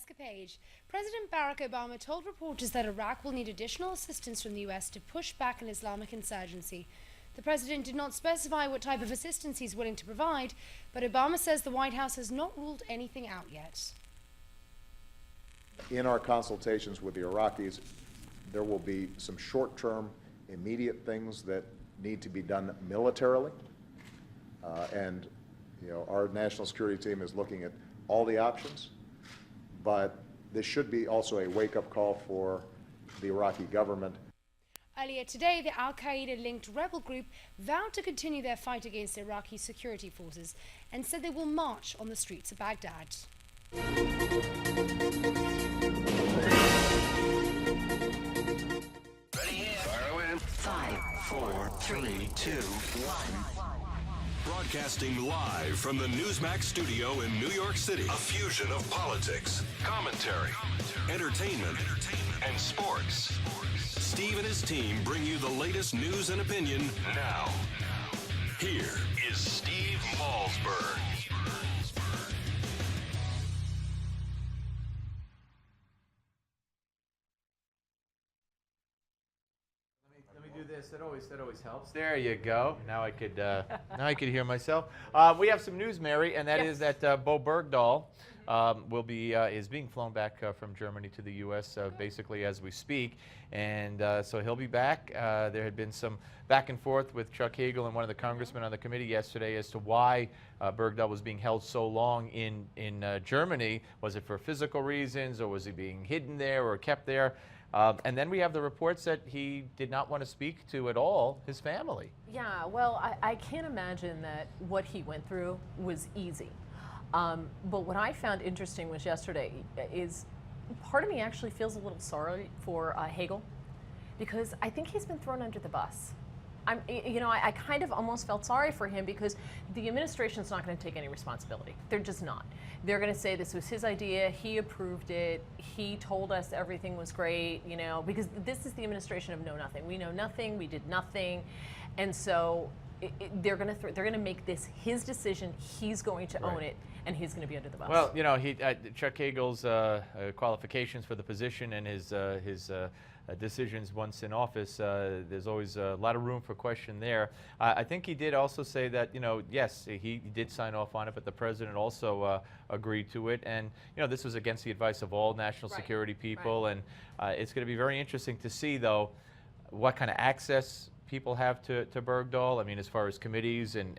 escapade. President Barack Obama told reporters that Iraq will need additional assistance from the US to push back an Islamic insurgency. The president did not specify what type of assistance he's willing to provide, but Obama says the White House has not ruled anything out yet. In our consultations with the Iraqis, there will be some short-term, immediate things that need to be done militarily, and our national security team is looking at all the options, but this should be also a wake-up call for the Iraqi government. Earlier today, the al-Qaeda-linked rebel group vowed to continue their fight against Iraqi security forces and said they will march on the streets of Baghdad. Ready here. Fire away. 5, 4, 3, 2, 1. Broadcasting live from the Newsmax studio in New York City. A fusion of politics, commentary, entertainment, and sports. Steve and his team bring you the latest news and opinion now. Here is Steve Malzberg. That always helps. There you go. Now I could hear myself. We have some news, Mary, and that is that Bo Bergdahl is being flown back from Germany to the U.S. Basically as we speak, and so he'll be back. There had been some back and forth with Chuck Hagel and one of the congressmen on the committee yesterday as to why Bergdahl was being held so long in Germany. Was it for physical reasons, or was he being hidden there or kept there? And then we have the reports that he did not want to speak to at all his family. Yeah, well, I can't imagine that what he went through was easy. But what I found interesting was yesterday is part of me actually feels a little sorry for Hagel, because I think he's been thrown under the bus. I kind of almost felt sorry for him, because the administration's not going to take any responsibility. They're just not. They're going to say this was his idea, he approved it, he told us everything was great, because this is the administration of know nothing. We know nothing, we did nothing, and so they're going to make this his decision. He's going to own it, and he's going to be under the bus. Well, Chuck Hagel's qualifications for the position and his decisions once in office, there's always a lot of room for question there. I think he did also say that, yes, he did sign off on it, but the president also agreed to it. And, this was against the advice of all national security people. And it's going to be very interesting to see, though, what kind of access people have to Bergdahl. I mean, as far as committees and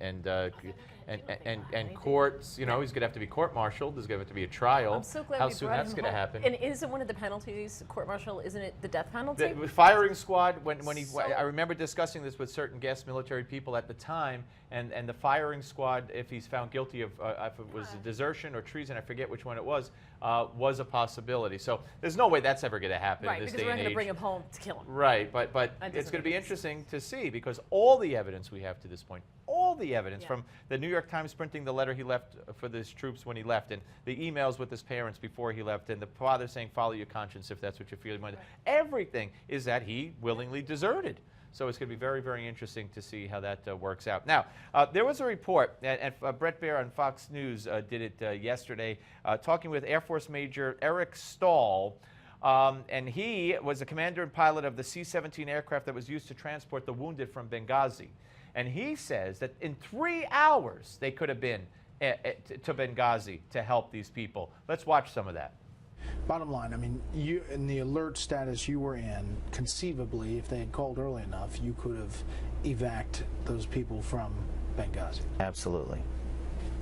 courts, he's going to have to be court-martialed. There's going to have to be a trial. I'm so glad How soon that's going to happen. And isn't one of the penalties, court-martial, isn't it the death penalty? The firing squad, I remember discussing this with certain guest military people at the time, and the firing squad, if he's found guilty of, if it was desertion or treason, I forget which one it was a possibility. So there's no way that's ever going to happen in this day and age. Right, because we're not going to bring him home to kill him. Right, but it's going to be interesting to see, because all the evidence we have to this point, all the evidence from the New York Times printing the letter he left for his troops when he left, and the emails with his parents before he left, and the father saying, follow your conscience if that's what you're feeling. Everything is that he willingly deserted. So it's going to be very, very interesting to see how that works out. Now, there was a report, and Brett Baer on Fox News did it yesterday, talking with Air Force Major Eric Stahl, and he was the commander and pilot of the C-17 aircraft that was used to transport the wounded from Benghazi. And he says that in 3 hours they could have been to Benghazi to help these people. Let's watch some of that. Bottom line, I mean, you in the alert status you were in, conceivably, if they had called early enough, you could have evac'd those people from Benghazi. Absolutely.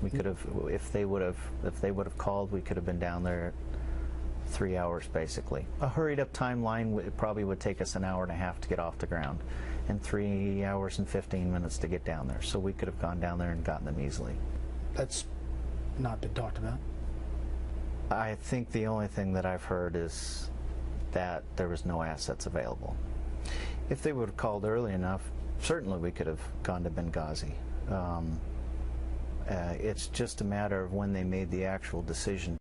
We could have, if they would have called, we could have been down there 3 hours basically. A hurried up timeline, it probably would take us an hour and a half to get off the ground, and 3 hours and 15 minutes to get down there. So we could have gone down there and gotten them easily. That's not been talked about. I think the only thing that I've heard is that there was no assets available. If they would have called early enough, certainly we could have gone to Benghazi. It's just a matter of when they made the actual decision.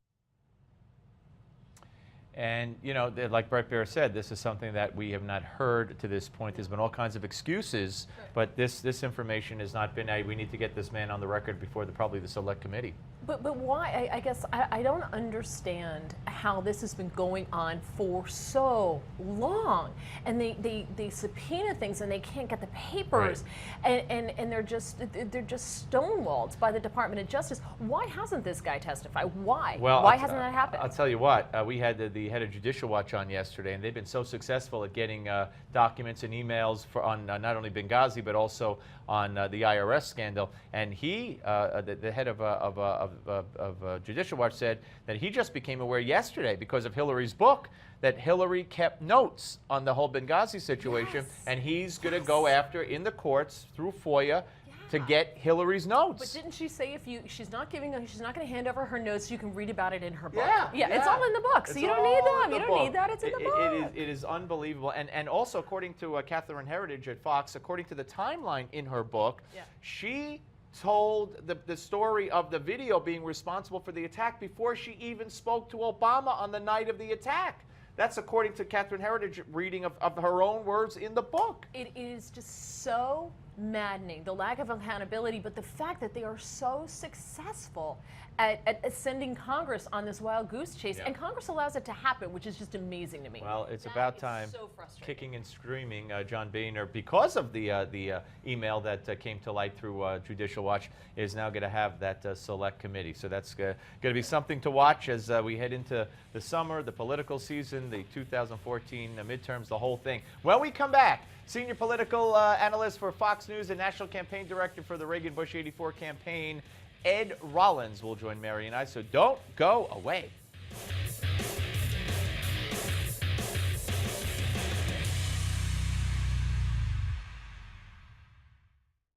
And, you know, like Brett Baer said, this is something that we have not heard to this point. There's been all kinds of excuses, but this information has not been, we need to get this man on the record before probably the select committee. But why? I guess I don't understand how this has been going on for so long. And they subpoena things and they can't get the papers. Right. And they're just stonewalled by the Department of Justice. Why hasn't this guy testified? Why? Well, why hasn't that happened? I'll tell you what, we had the head of Judicial Watch on yesterday, and they've been so successful at getting documents and emails on not only Benghazi, but also on the IRS scandal. And he, the head of Judicial Watch, said that he just became aware yesterday because of Hillary's book that Hillary kept notes on the whole Benghazi situation, and he's going to go after in the courts through FOIA to get Hillary's notes. But didn't she say she's not going to hand over her notes, you can read about it in her book? Yeah, it's all in the book, so you don't need them. You don't need that, it's in the book. It is unbelievable. And also, according to Catherine Heritage at Fox, according to the timeline in her book, she told the story of the video being responsible for the attack before she even spoke to Obama on the night of the attack. That's according to Catherine Heritage reading of her own words in the book. It is just so maddening, the lack of accountability, but the fact that they are so successful at sending Congress on this wild goose chase, and Congress allows it to happen, which is just amazing to me. Well, it's about time, so frustrating. Kicking and screaming, John Boehner, because of the email that came to light through Judicial Watch, is now going to have that select committee. So that's going to be something to watch as we head into the summer, the political season, the 2014 midterms, the whole thing. When we come back, senior political analyst for Fox News and national campaign director for the Reagan Bush '84 campaign, Ed Rollins, will join Mary and I, so don't go away.